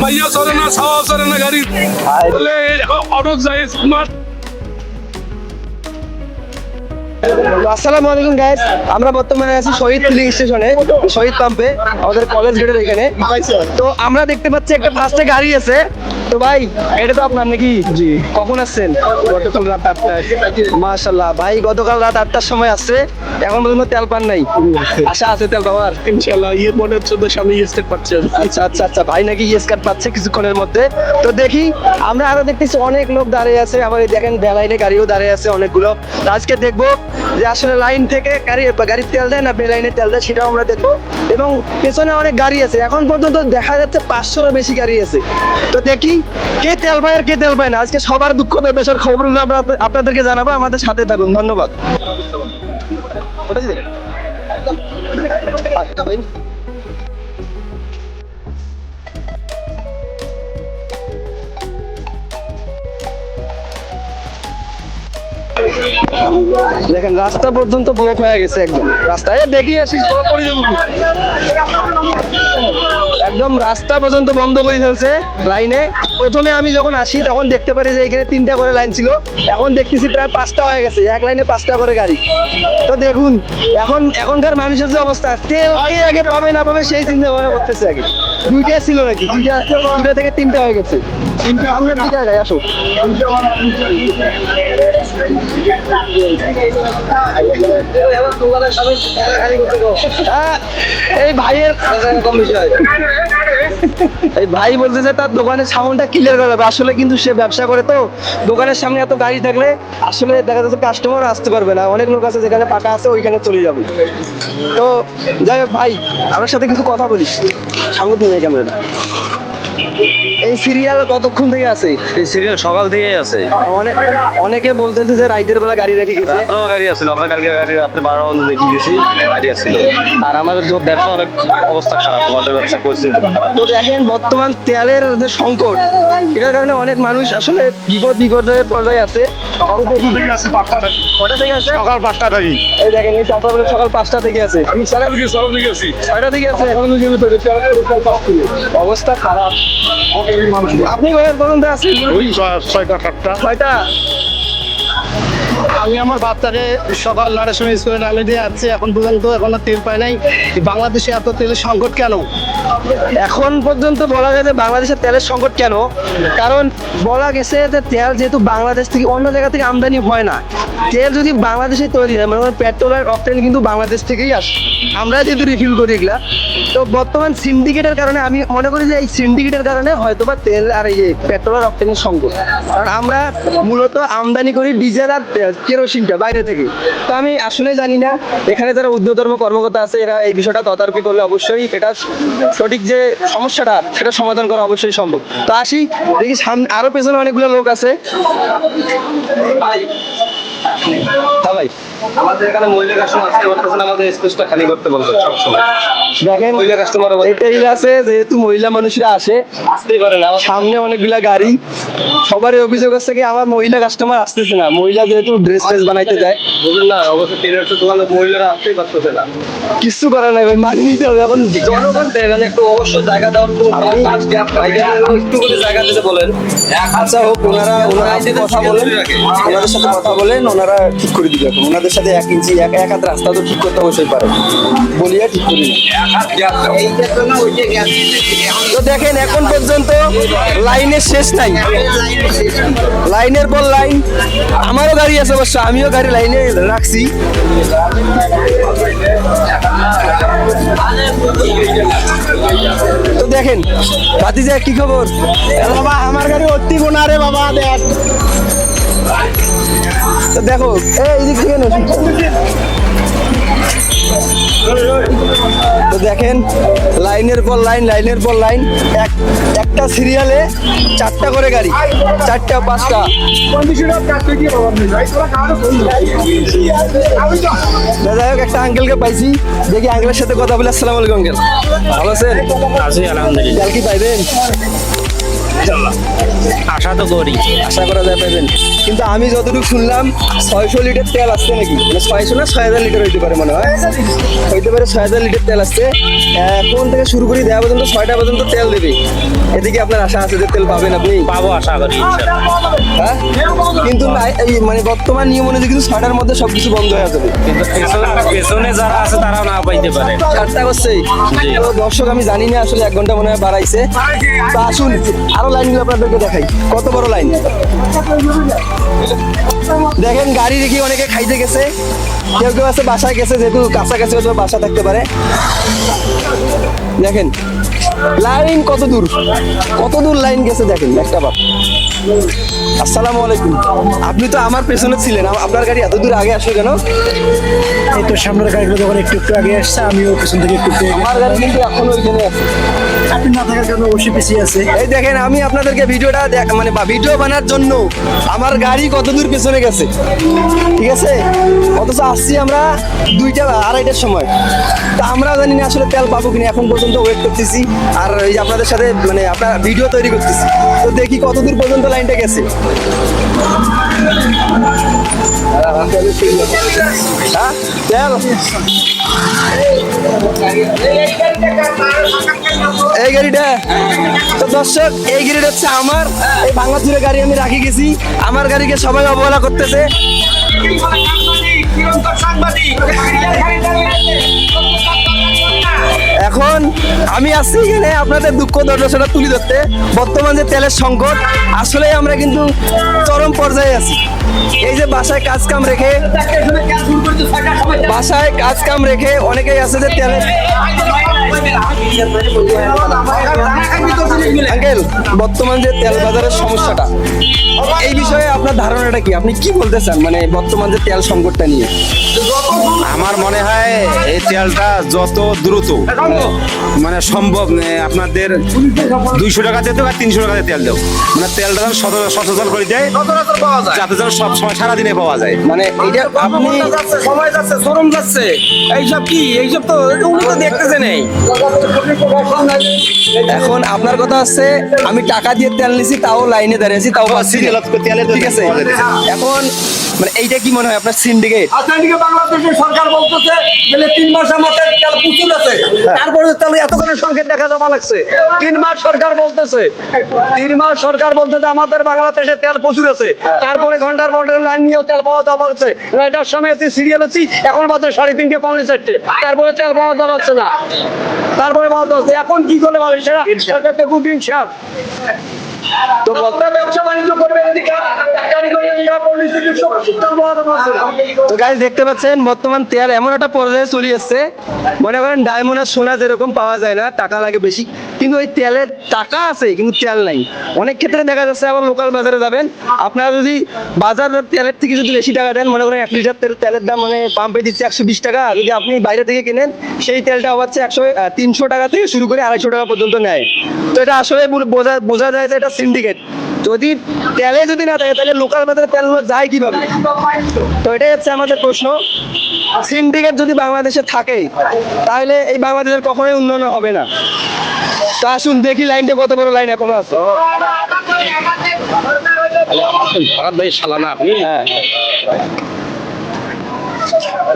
মাইয়া চলে না, ছাওয়া চলে না গাড়ি, অটো যায় স্মার্ট। আসসালামু আলাইকুম গাইস, আমরা বর্তমানে আছি শহীদ ফিলিং স্টেশনে, শহীদ পাম্পে, আমাদের কলেজ গেটের এখানে। তো আমরা দেখতে পাচ্ছি একটা ফার্স্টে গাড়ি আছে। তো ভাই এটা তো আপনার নাকি? জি। কখন আসছেন? গতকাল রাত 8টায়। মাশাআল্লাহ ভাই, গতকাল রাত 8টার সময় আসছে, এখন পর্যন্ত তেল পান নাই। আশা আছে তেল পাওয়ার? ইনশাআল্লাহ ইয়ে মনে হচ্ছে তো সামনে স্টেট পাচ্ছে। আচ্ছা আচ্ছা আচ্ছা, ভাই নাকি ইয়েস কার্ড পাচ্ছে কিছুক্ষণের মধ্যে। তো দেখি, আমরা আরো দেখতেছি অনেক লোক দাঁড়িয়ে আছে, আবার এই দেখেন বেলাইনে গাড়িও দাঁড়িয়ে আছে অনেকগুলো। তো আজকে দেখবো যে আসলে লাইন থেকে গাড়ির তেল দেয় না বেলাইনে তেল দেয়, সেটাও আমরা দেখবো। এবং পেছনে অনেক গাড়ি আছে, এখন পর্যন্ত দেখা যাচ্ছে 500-এর বেশি গাড়ি আছে। তো দেখি কে তেল পায় আর কে তেল পায় না। আজকে সবার দুঃখ দেশের খবরগুলো আমরা আপনাদেরকে জানাবো, আমাদের সাথে থাকুন। ধন্যবাদ। দেখেন রাস্তা পর্যন্ত ব্লক হয়ে গেছে, একদম রাস্তায় দেখি আসিস একদম রাস্তা পর্যন্ত বন্ধ করে ফেলছে লাইনে। প্রথমে আমি যখন আসি তখন দেখতে পারি যে এখানে 3টা করে লাইন ছিল, এখন দেখতেছি প্রায় 5টা হয়ে গেছে, এক লাইনে 5টা করে গাড়ি। তো দেখুন এখনকার মানুষের যে অবস্থা, তেল কে আগে পাবে না পাবে সেই চিন্তা ভাবনা করতেছে। আগে 2টা ছিল নাকি, 2টা থেকে 3টা হয়ে গেছে। 3টা আমরা ঠিক আছে আসো। এই ভাইয়ের কম বিষয়, এই ভাই বলতেছে তার দোকানের সাউন্ডটা ক্লিয়ার করা যাবে। আসলে কিন্তু সে ব্যবসা করে, তো দোকানের সামনে এত গাড়ি থাকলে আসলে দেখা যাচ্ছে কাস্টমার আসতে পারবে না। অনেক লোক আছে যেখানে পাকা আছে ওইখানে চলে যাবে। তো যাই হোক ভাই, আমার সাথে কিছু কথা বলিস, সামনে তুমি ক্যামেরাটা। এই সিরিয়াল কতক্ষণ থেকে আছে? এই সিরিয়াল সকাল থেকেই আছে। অনেকে বলতেছে যে রাইতের বেলা গাড়ি রেখে গেছে। গাড়ি আসছিল, আপনার কালকে গাড়ি রাত্রে 12 বন্ধ দেখে গেছি, গাড়ি আসছিল। আর আমাদের ব্যবসা অনেক অবস্থা খারাপ, আমাদের ব্যবসা করছে। তো দেখেন বর্তমান তেলের যে সংকট, এটার কারণে অনেক মানুষ আসলে বিপদের পর্যায়ে আছে। কটা থেকে আছে? সকাল 5টা থেকে। এই দেখেন এই সকাল 5টা থেকে আছে। আমি সারা দিকে গেছি। 6টা থেকে আছে, অবস্থা খারাপ। আপনি কখন পর্যন্ত আছেন? ওই 6টা 7টা। 6টা। আমি আমার বাচ্চাকে সকাল 9টার সময় স্কুলে নামিয়ে দিয়ে যাচ্ছি, এখন পর্যন্ত এখনো তেল পাই নাই। বাংলাদেশে এত তেলের সংকট কেন? এখন পর্যন্ত বলা যায় যে বাংলাদেশের তেলের সংকট কেন, কারণ বলা গেছে যে তেল যেহেতু বাংলাদেশ থেকে অন্য জায়গা থেকে আমদানি হয় না, তেল যদি বাংলাদেশে তৈরি হয়, মানে পেট্রোল আর অকটেন কিন্তু বাংলাদেশ থেকেই আসে, আমরা যেহেতু রিফিল করি এগুলা। তো বর্তমান সিন্ডিকেটের কারণে আমি মনে করি যে এই সিন্ডিকেটের কারণে হয়তো বা তেল আর এই পেট্রোল আর অকটেনের সংকট। কারণ আমরা মূলত আমদানি করি ডিজেল আর কেরোসিনটা বাইরে থেকে। তো আমি আসলে জানি না, এখানে যারা ঊর্ধ্বতন কর্মকর্তা আছে এরা এই বিষয়টা তদারকি করলে অবশ্যই এটা সঠিক যে সমস্যাটা সেটা সমাধান করা অবশ্যই সম্ভব। তো আসি দেখি সামনে আরো পেছনে অনেকগুলো লোক আছে। হ্যাঁ ভাই, আমাদের এখানে মহিলা কাস্টমার আসতে পারতেছে না, আমাদের স্পেসটা খালি করতে বলছে সবসময়। দেখেন মহিলা কাস্টমার এটাই আছে, যেহেতু মহিলা মানুষরা আসে, আসতেই পারে না। সামনে অনেকগুলা গাড়ি, সবারই অভিযোগ আছে কি আমার মহিলা কাস্টমার আসতেছে না। মহিলা যেহেতু ড্রেস বানাইতে যায়, বলুন না, অবশ্যই তেলের দোকানে মহিলারা আসতেই পারতেছে না। কিছু করার নাই ভাই, মানিয়ে নিতে হবে। এখন জনগণ এখানে একটু অবশ্যই জায়গা দেওয়ার তো একটু করে জায়গা দিতে বলেন। আচ্ছা হোক, ওনারা কথা বলেন, ওনাদের সাথে কথা বলেন, ওনারা ঠিক করে দিবে। এখন ওনাদের সাথে 1 ইঞ্চি এক হাত রাস্তা তো ঠিক করতে অবশ্যই পারে, বলিয়া ঠিক করে দিবে। তো দেখেন এখন পর্যন্ত লাইনের শেষ নাই, লাইনের পর লাইন। আমারও গাড়ি আছে অবশ্য, আমিও গাড়ি লাইনে রাখছি। তো দেখেন ভাতিজা কি খবর? বাবা আমার গাড়ি অতি গোনা রে বাবা, দেখ। তো দেখো এই দিক থেকে তো দেখেন লাইনের পর লাইন, লাইনের পর লাইন, একটা সিরিয়ালে 4টা করে গাড়ি, 4টা 5টা। যাই হোক একটা আঙ্কেলকে পাইছি, দেখি আঙ্কেলের সাথে কথা বলে। আসসালামু আলাইকুম আঙ্কেল, ভালো আছেন? আছি আলহামদুলিল্লাহ। তেল কি পাইবেন? আশা তো করি। আশা করা যায় পাবেন, কিন্তু আমি যতটুকু শুনলাম 600 লিটার তেল আসছে নাকি, মানে 600 না 6000 লিটার হইতে পারে, মনে হয় হইতে পারে 6000 লিটার তেল আসছে। এখন থেকে শুরু করি দেওয়া পর্যন্ত 6টা পর্যন্ত তেল দেবে, এদিকে আপনার আশা আছে যে তেল পাবেন আপনি? পাবো আশা করি হ্যাঁ, কিন্তু এই মানে বর্তমান নিয়ম অনুযায়ী কিন্তু 6টার মধ্যে সবকিছু বন্ধ হয়ে যাবে। কিন্তু পেছনে যারা আছে তারাও না পাইতে পারে। 7টা করছে তো দর্শক, আমি জানি না আসলে 1 ঘন্টা মনে হয় বাড়াইছে। তো আসুন আরো লাইনগুলো আপনাদেরকে দেখাই, কত বড় লাইন দেখেন। গাড়ি রেখে অনেকে খাইতে গেছে, কেউ কেউ আছে বাসায় গেছে, যেহেতু কাছাকাছি হয়তো বাসা থাকতে পারে। দেখেন লাইন কত দূর, কত দূর লাইন গেছে দেখেন একটা বার। আসসালামু আলাইকুম, আপনি তো আমার পেছনে ছিলেন, আপনার গাড়ি এত দূর আগে আসলো কেন? এই তো সামনের গাড়িগুলো যখন একটু একটু আগে আসছে, আমিও পেছন থেকে একটু একটু আমার গাড়ি কিন্তু এখনো ওইখানে আছে। আপনি না থাকার কারণে অবশ্যই পিছিয়ে আছে। এই দেখেন, আমি আপনাদেরকে ভিডিওটা মানে ভিডিও বানার জন্য আমার গাড়ি কত দূর পেছনে গেছে, ঠিক আছে? অথচ আসছি আমরা 2টা 2:30টার সময়। তা আমরা জানি না আসলে তেল পাবো কিনা, এখন পর্যন্ত ওয়েট করতেছি। আর এই যে আপনাদের সাথে মানে আপনার ভিডিও তৈরি করতেছি, তো দেখি কত দূর পর্যন্ত লাইনটা গেছে। হ্যাঁ তেল এই গাড়িটা তো দর্শক, এই গাড়িটা হচ্ছে আমার, এই ভাঙাচুরে গাড়ি আমি রাখি গেছি। আমার গাড়িকে সবাই অবহেলা করতেছে। এখন আমি আসছি এখানে আপনাদের দুঃখ দুর্দশাটা তুলে ধরতে। বর্তমান যে তেলের সংকট, আসলে আমরা কিন্তু চরম পর্যায়ে আছি। এই যে বাসায় কাজ কাম রেখে অনেকেই আছে যে তেলের আঙ্কেল, বর্তমান যে তেল বাজারের সমস্যাটা, এই বিষয়ে আপনার ধারণাটা কি? আপনি কি বলতে চান মানে বর্তমান যে তেল সংকটটা নিয়ে? আমার মনে হয় এই তেলটা যত দ্রুত মানে সম্ভব আপনাদের 200 টাকাতে তো আর 300 টাকাতে তেল দেও, মানে তেলটা যেন সচরাচর করে দেয়, যাতে যেন সব সময় সারাদিনে পাওয়া যায়। মানে এইটা আপনি সময় যাচ্ছে, শ্রম যাচ্ছে, এইসব কি, এইসব তো উনি তো দেখতেছে নেই। এখন আপনার কথা হচ্ছে আমি টাকা দিয়ে তেল নিছি, তাও লাইনে দাঁড়িয়েছি, তাও পাচ্ছি না। ঠিক আছে, এখন মানে এইটা কি মনে হয় আপনার সিন্ডিকেট? এদিকে বাংলাদেশের সরকার বলতেছে বলে 3 মাস আমাদের তেল প্রচুর আছে, তারপরে তাহলে এত করে সংকেত দেখা জমা লাগছে। 3 মাস সরকার বলতেছে, 3 মাস সরকার বলতেছে আমাদের বাংলাদেশে তেল প্রচুর আছে, তারপরে ঘন্টার ঘন্টার লাইন নিয়েও তেল পাওয়া যাওয়া হচ্ছে। এটার সময় সিরিয়াল আছি, এখন বাজে 3:30 পৌনে 4টে, তারপরে তেল পাওয়া যাওয়া হচ্ছে না, তারপরে পাওয়া যাচ্ছে। এখন কি করলে পাবে সেটা সরকারকে খুব হিংসার। তো ব্যবসা বাণিজ্য করবে এদিকে, তো গাইস দেখতে পাচ্ছেন বর্তমান তেল এমন একটা পর্যায়ে চলে এসছে, মনে করেন ডায়মন্ড আর সোনা যেরকম পাওয়া যায় না, টাকা লাগে বেশি, কিন্তু ওই তেলের টাকা আছে কিন্তু তেল নাই। অনেক ক্ষেত্রে দেখা যাচ্ছে আবার লোকাল বাজারে যাবেন, আপনারা যদি বাজারের তেলের থেকে যদি বেশি টাকা দেন, মনে করেন 1 লিটার তেলের দাম মানে পাম্পে দিচ্ছে 120 টাকা, যদি আপনি বাইরে থেকে কিনেন সেই তেলটা হচ্ছে 300 টাকা থেকে শুরু করে 250 টাকা পর্যন্ত নেয়। তো এটা আসলে বোঝা যায় যে এটা সিন্ডিকেট। যদি তেলে যদি না থাকে তাহলে লোকাল বাজারে তেলগুলো যায় কিভাবে? তো এটাই হচ্ছে আমাদের প্রশ্ন। সিন্ডিকেট যদি বাংলাদেশে থাকে তাহলে এই বাংলাদেশের কখনোই উন্নয়ন হবে না। তো আসুন দেখি লাইনটা কত বড় লাইন এখনো আছে। ভাই শালানা আপনি। হ্যাঁ,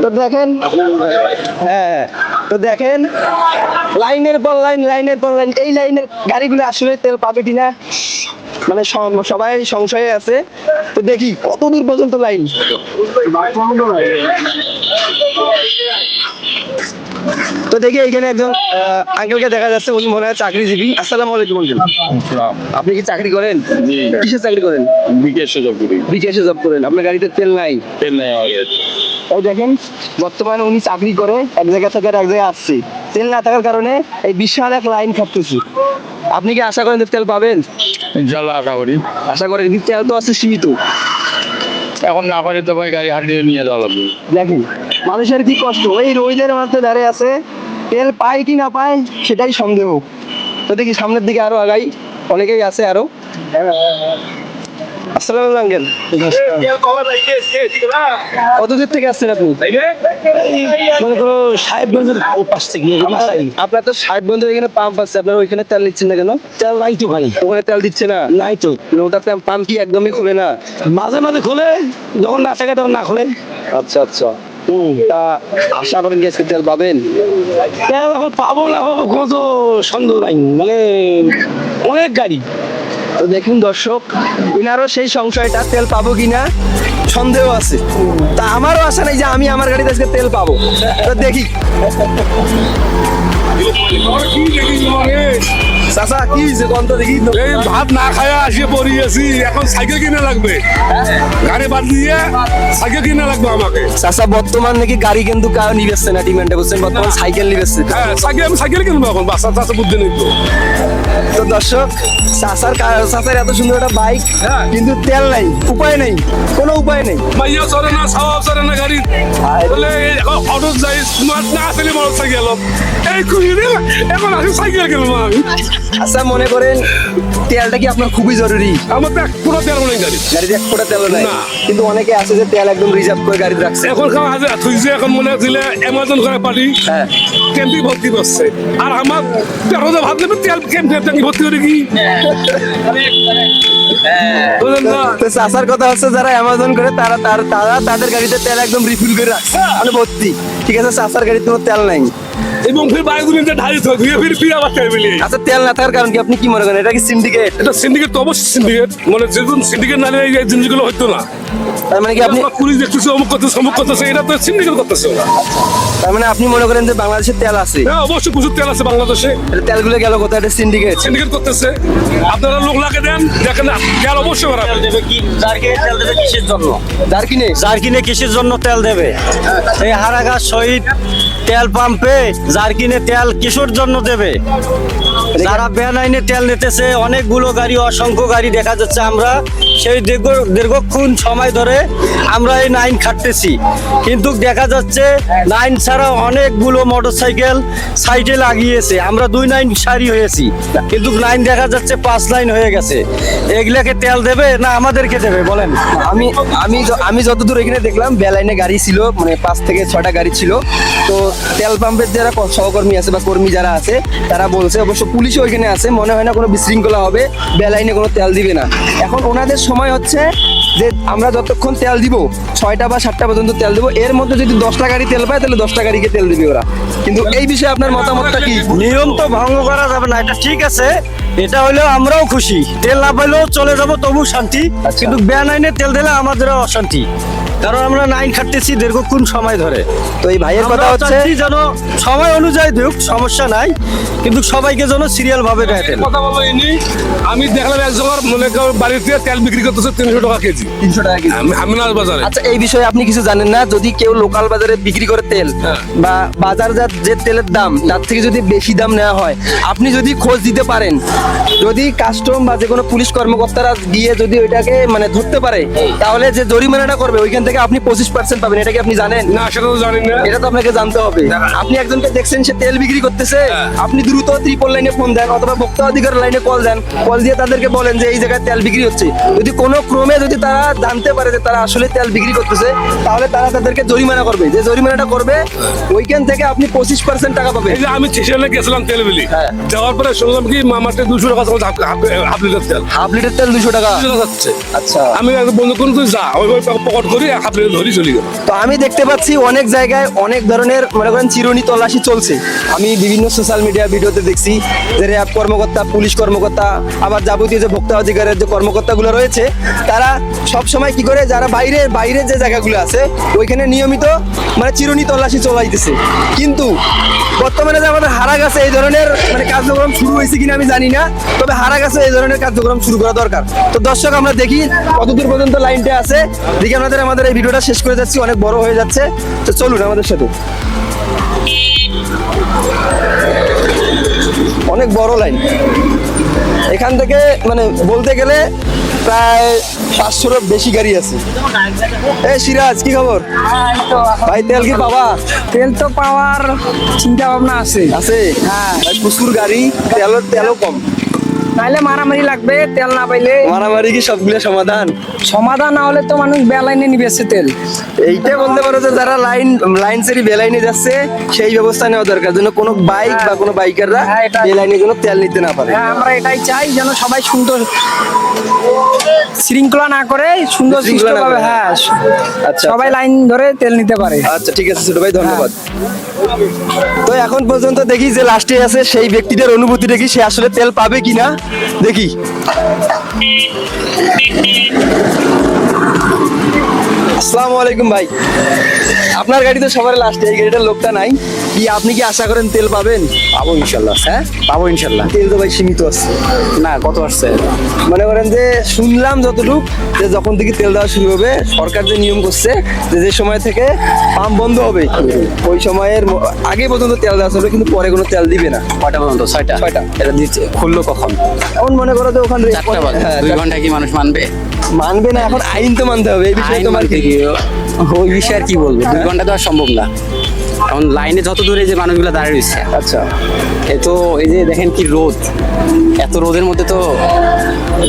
তো দেখেন, হ্যাঁ তো দেখেন লাইনের পর লাইন, লাইনের পর লাইন। এই লাইনের গাড়িগুলো আসলে তেল পাবে কিনা মানে সবাই সংশয়ে আছে। তো দেখি কত দূর পর্যন্ত লাইন। তো দেখি এখানে একজন আঙ্কেলকে দেখা যাচ্ছে, উনি মনে হয় চাকরিজীবী। আসসালামু আলাইকুম আঙ্কেল, আপনি কি চাকরি করেন? কিসের চাকরি করেন? বিকেশে জব করি। বিকাশে জব করেন, আপনার গাড়িতে তেল নাই? তেল নেই আমাদের। এই দেখেন বর্তমানে উনি চাকরি করে এক জায়গা থেকে আর এক জায়গায় আসছে, তেল না থাকার কারণে এই বিশাল এক লাইন থাকতেছে। আপনি কি আশা করেন যে তেল পাবেন? ইনশাআল্লাহ আশা করি। আশা করেন, কিন্তু তেল তো আছে সীমিত। এখন না পারে তো ভাই গাড়ি হাঁটিয়ে নিয়ে যাওয়া লাগবে। দেখেন মানুষের কি কষ্ট, ওই রোদের মধ্যে দাঁড়িয়ে আছে, তেল পায় কি না পায় সেটাই সন্দেহ। তো দেখি সামনের দিকে আরো আগাই, অনেকেই আছে আরো। আসসালামু আলাইকুম আঙ্কেল। কত দূর থেকে আসছেন আপনি? মনে করো সাহেবগঞ্জের ও পাশ থেকে আপনার তো 60 বন্ধু এখানে পাম্প আছে, আপনার ওইখানে তেল নিচ্ছেন না কেন? তেল নাই তো ভাই, ওখানে তেল দিচ্ছে না? নাই তো। ওটা পাম্প কি একদমই খুলে না? মাঝে মাঝে খোলে, যখন না থাকে তখন না খোলে। আচ্ছা আচ্ছা। তা আশা করেন কি আজকে তেল পাবেন? তেল এখন পাবো না পাবো কোনো তো সন্দেহ নাই, মানে অনেক গাড়ি। তো দেখুন দর্শক, ইনারও সেই সংশয়টা তেল পাবো কিনা সন্দেহ আছে। তা আমারও আশা নাই যে আমি আমার গাড়িতে আজকে তেল পাবো। তো দেখি। চাচা কি হয়েছে কোন তো দেখি। এই ভাত না খায়া আসিয়ে পড়িয়েছি, এখন সাইকেল কিনে লাগবে। গাড়ি বাদ দিয়ে সাইকেল কিনে লাগবে আমাকে। চাচা বর্তমান নাকি গাড়ি কিন্তু কাউ নিবেচ্ছে না, ডিমান্ডে বুঝছেন, বর্তমান সাইকেল নিবেচ্ছে। হ্যাঁ আমি সাইকেল কিনবো এখন, বাচ্চা চাষা বুদ্ধি নেই তো। তো দর্শক, চাচার এত সুন্দর একটা বাইক, কিন্তু তেল নাই, উপায় নেই, কোনো উপায় নেই। মাইয়া চলে না, ছাওয়া চলে না গাড়ি। বলে এখন অটো যাই, স্মার্ট না আসলে বড় সাইকেল এই খুশি দিল, এখন আসি সাইকেল কিনবো আমি। আচ্ছা মনে করেন তেলটা কি আপনার খুবই জরুরি? আমার তো পুরো তেল নেই গাড়ি। গাড়িতে এক ফোঁটা তেল নাই, না। কিন্তু অনেকে আছে যে তেল একদম রিজার্ভ করে গাড়ি রাখছে। এখন খাওয়া আছে থুইছে, এখন মনে হচ্ছিল অ্যামাজন করে পার্টি হ্যাঁ। কেমনি ভর্তি করছে। আর আমার তেরোটা ভাবলে তেল কেমনি ভর্তি করে কি বুঝলেন না? তো চাচার কথা হচ্ছে যারা অ্যামাজন করে তারা তাদের গাড়িতে তেল একদম রিফিল করে রাখছে, মানে ভর্তি। ঠিক আছে, চাচার গাড়িতে কোনো তেল নাই। এবং ফির বাইকগুলিতে ঢালি তো ফির আবার তেল মিলিয়ে। আচ্ছা তেল না থাকার কারণ কি আপনি কি মনে করেন? এটা কি সিন্ডিকেট? এটা সিন্ডিকেট তো অবশ্যই সিন্ডিকেট, মানে যেহেতু সিন্ডিকেট না নিলে এই জিনিসগুলো হতো না। তার মানে কি আপনি পুলিশ দেখতেছে অমুক করতেছে, এটা তো সিন্ডিকেট করতেছে ওরা। তার মানে আপনি মনে করেন যে বাংলাদেশে তেল আছে, হ্যাঁ অবশ্যই প্রচুর তেল আছে বাংলাদেশে, এটা তেলগুলো গেল কোথায়? এটা সিন্ডিকেট। সিন্ডিকেট করতেছে। আপনারা লোক লাগে দেন, দেখেন না তেল অবশ্যই বাড়াবে। যার কিনে জারকিনে কিসের জন্য তেল দেবে? এই হারাগাছ শহীদ তেল পাম্পে জারকিনে তেল কিসের জন্য দেবে? যারা বেআইনে তেল নিতেছে, অনেকগুলো গাড়ি, অসংখ্য গাড়ি দেখা যাচ্ছে। আমরা সেই দীর্ঘক্ষণ সময় ধরে আমরা এই লাইন খাটতেছি, কিন্তু দেখা যাচ্ছে লাইন ছাড়া অনেকগুলো মোটরসাইকেল সাইডে লাগিয়েছে। আমরা 2 লাইন সারি হয়েছি, কিন্তু লাইন দেখা যাচ্ছে 5 লাইন হয়ে গেছে। এগুলাকে তেল দেবে না আমাদেরকে দেবে বলেন? আমি যতদূর এখানে দেখলাম বেলাইনে গাড়ি ছিল, মানে 5 থেকে 6টা গাড়ি ছিল। তো তেল পাম্পের যারা সহকর্মী আছে বা কর্মী যারা আছে তারা বলছে, অবশ্য পুলিশও ওইখানে আছে, মনে হয় না কোনো বিশৃঙ্খলা হবে, বেলাইনে কোনো তেল দিবে না। এখন ওনাদের সময় হচ্ছে যে আমরা যতক্ষণ তেল দিব 6টা বা 7টা পর্যন্ত তেল দেবো, এর মধ্যে যদি 10টা গাড়ি তেল পায় তাহলে 10টা গাড়িকে তেল দিবে ওরা। কিন্তু এই বিষয়ে আপনার মতামতটা কি? নিয়ম তো ভঙ্গ করা যাবে না, এটা ঠিক আছে। এটা হলেও আমরাও খুশি, তেল না পাইলেও চলে যাবো, তবু শান্তি। কিন্তু বেআইনে তেল দিলে আমাদেরও অশান্তি, কারণ আমরা লাইন খাটতেছি দীর্ঘক্ষণ সময় ধরে। তো এই ভাইয়ের কথা আমরা হচ্ছে চাচ্ছি যেন সময় অনুযায়ী দিক, সমস্যা নাই, কিন্তু সবাইকে যেন সিরিয়াল ভাবে দেয় তেল। কথা বলবো ইনি, আমি দেখলাম এক জায়গার মনে কর বাড়িতে তেল বিক্রি করতেছে 300 টাকা কেজি, 300 টাকা কেজি। হামিনার বাজারে। আচ্ছা এই বিষয়ে আপনি কিছু জানেন না? যদি কেউ লোকাল বাজারে বিক্রি করে তেল হ্যাঁ। বা বাজারজাত যে তেলের দাম তার থেকে যদি বেশি দাম নেওয়া হয়, আপনি যদি খোঁজ দিতে পারেন, যদি কাস্টম বা যে কোনো পুলিশ কর্মকর্তারা গিয়ে যদি ওইটাকে মানে ধরতে পারে, তাহলে যে জরিমানাটা করবে ওইখান থেকে আপনি 25% পাবেন। এটা কি আপনি জানেন? না সেটা তো জানি না। এটা তো আপনাকে জানতে হবে। আপনি একজনকে দেখছেন সে তেল বিক্রি করতেছে, আপনি দ্রুত 3 লাইনে ফোন দেন অথবা ভোক্তা অধিকার লাইনে কল দেন, কল দিয়ে তাদেরকে বলেন যে এই জায়গায় তেল বিক্রি হচ্ছে। যদি কোনো ক্রমে যদি তারা জানতে পারে যে তারা আসলে তেল বিক্রি করতেছে, তাহলে তারা তাদেরকে জরিমানা করবে। যে জরিমানাটা করবে ওইখান থেকে আপনি 25% টাকা পাবেন। এই যে আমি স্টেশনে গেছিলাম তেল বিলি, হ্যাঁ। যাওয়ার পরে শুনলাম কি মামাতে 200 টাকা হাফ লিটার তেল, হাফ লিটার তেল 200 টাকা। 200 টাকা যাচ্ছে। আচ্ছা, আমি বন্ধু কোন তুই যা ওই পকেট করি হাফ লিটার ধরি চলে গেল। তো আমি দেখতে পাচ্ছি অনেক জায়গায় অনেক ধরনের মনে করেন চিরুনি তল্লাশি চলছে। আমি বিভিন্ন সোশ্যাল মিডিয়া ভিডিওতে দেখছি যে র্যাব কর্মকর্তা, পুলিশ কর্মকর্তা, আবার যাবতীয় যে ভোক্তা অধিকারের যে কর্মকর্তাগুলো রয়েছে, তারা সব সময় কি করে, যারা বাইরে যে জায়গাগুলো আছে ওইখানে নিয়মিত মানে চিরুনি তল্লাশি চলাইতেছে। কিন্তু বর্তমানে যে আমাদের হারাগাছে এই ধরনের মানে কার্যক্রম শুরু হয়েছে কিনা আমি জানি না, তবে হারাগাছে এই ধরনের কার্যক্রম শুরু করা দরকার। তো দর্শক আমরা দেখি কতদূর পর্যন্ত লাইনটা আছে, দেখি আমাদের এই ভিডিওটা শেষ করে যাচ্ছি, অনেক বড় হয়ে যাচ্ছে। তো চলুন আমাদের সাথে। অনেক বড় লাইন, এখান থেকে মানে বলতে গেলে প্রায় 500-এর বেশি গাড়ি আছে। এই সিরাজ কি খবর ভাই? তেল কি পাবা? তেল তো পাওয়ার চিন্তা ভাবনা আছে। আছে? হ্যাঁ, প্রচুর গাড়ি, তেলও কম। না নাহলে মারামারি লাগবে, তেল না পাইলে। মারামারি কি সবগুলো সমাধান? সমাধান না হলে তো মানুষ বেলাইনে নিবেছে তেল। এইটাই বলতে পারো যে যারা লাইন সেরি বেলাইনে যাচ্ছে সেই ব্যবস্থা নেওয়া দরকার, যেন কোনো বাইক বা কোনো বাইকাররা হ্যাঁ, এটা- বেলাইনে কোনো তেল নিতে না পারে। হ্যাঁ, আমরা এটাই চাই যেন সবাই সুন্দর শৃঙ্খলা না করে সুন্দর শৃঙ্খলা না সুষ্ঠুভাবে, করে। হ্যাঁ, আচ্ছা, সবাই লাইন ধরে তেল নিতে পারে। আচ্ছা ঠিক আছে ছোট ভাই, ধন্যবাদ। তো এখন পর্যন্ত দেখি যে লাস্টে আছে সেই ব্যক্তিটার অনুভূতি দেখি, সে আসলে তেল পাবে কিনা দেখি। আসসালামু আলাইকুম ভাই, আপনার গাড়ি তো সবার লাস্টে, এই গাড়িটার লোকটা নাই, কি আপনি কি আশা করেন তেল পাবেন? পাবো ইনশাল্লাহ। হ্যাঁ পাবো ইনশাল্লাহ। তেল তো ভাই সীমিত আছে, না কত আসছে? মনে করেন যে শুনলাম যতটুক যে যখন থেকে তেল দেওয়া শুরু হবে, সরকার যে নিয়ম করছে যে সময় থেকে পাম্প বন্ধ হবে ওই সময়ের আগে পর্যন্ত তেল দেওয়া চলবে, কিন্তু পরে কোনো তেল দিবে না। কয়টা পর্যন্ত? 6টা। এটা দিচ্ছে খুললো কখন? এখন মনে করো যে ওখানে 4টা বাজে। হ্যাঁ, 2 ঘন্টা কি মানুষ মানবে? মানবে না, এখন আইন তো মানতে হবে, এই বিষয়ে আইন তোমার মানতে কি? গিয়ে ওই বিষয়ে আর কি বলবো, 2 ঘন্টা তো আর সম্ভব না। এখন লাইনে যত দূরে যে মানুষগুলো দাঁড়িয়ে রয়েছে, আচ্ছা এ তো এই যে দেখেন কি রোদ, এত রোদের মধ্যে তো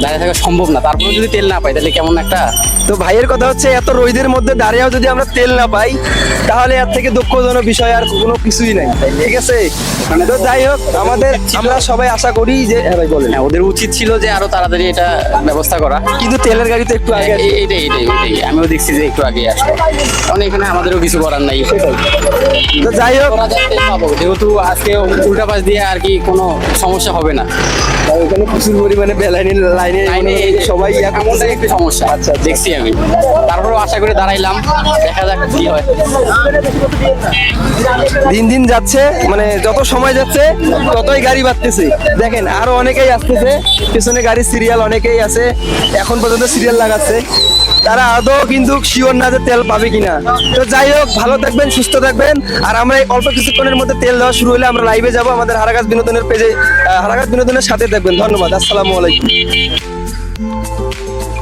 দাঁড়িয়ে থাকা সম্ভব না। তারপরে যদি তেল না পাই তাহলে কেমন একটা। তো ভাইয়ের কথা হচ্ছে এত রোদের মধ্যে দাঁড়িয়েও যদি আমরা তেল না পাই তাহলে এর থেকে দুঃখজনক বিষয় আর কোনো কিছুই নাই, ঠিক আছে? তো যাই হোক, আমরা সবাই আশা করি যে, হ্যাঁ ভাই বলেন। হ্যাঁ, ওদের উচিত ছিল যে আরো তাড়াতাড়ি এটা ব্যবস্থা করা। কিন্তু তেলের গাড়ি তো একটু আগে আছে। এইটাই আমিও দেখছি যে একটু আগে আসলো, কারণ এখানে আমাদেরও কিছু করার নাই। তো যাই হোক, ওরা যাতে পাবো, যেহেতু আজকে উল্টা পাশ দিয়ে আর কি কোনো সমস্যা হবে না। ওখানে প্রচুর পরিমাণে বেলাইনের লাইনে লাইনে সবাই এমনটাই একটু সমস্যা আচ্ছা, আচ্ছা। দেখছি আমি। তারপরেও আশা করে দাঁড়াইলাম, দেখা যাক কি হয়। দিন দিন যাচ্ছে, মানে যত সময় যাচ্ছে ততই গাড়ি বাড়তেছে। দেখেন আরো অনেকেই আসতেছে, পেছনে গাড়ির সিরিয়াল অনেকেই আছে, এখন পর্যন্ত সিরিয়াল লাগাচ্ছে, তারা আদৌ কিন্তু শিওর না যে তেল পাবে কিনা। তো যাই হোক, ভালো থাকবেন, সুস্থ থাকবেন। আর আমরা এই অল্প কিছুক্ষণের মধ্যে তেল দেওয়া শুরু হলে আমরা লাইভে যাব আমাদের হারাগাছ বিনোদনের পেজে, হারাগাছ বিনোদনের সাথে থাকবেন। ধন্যবাদ, আসসালামু আলাইকুম।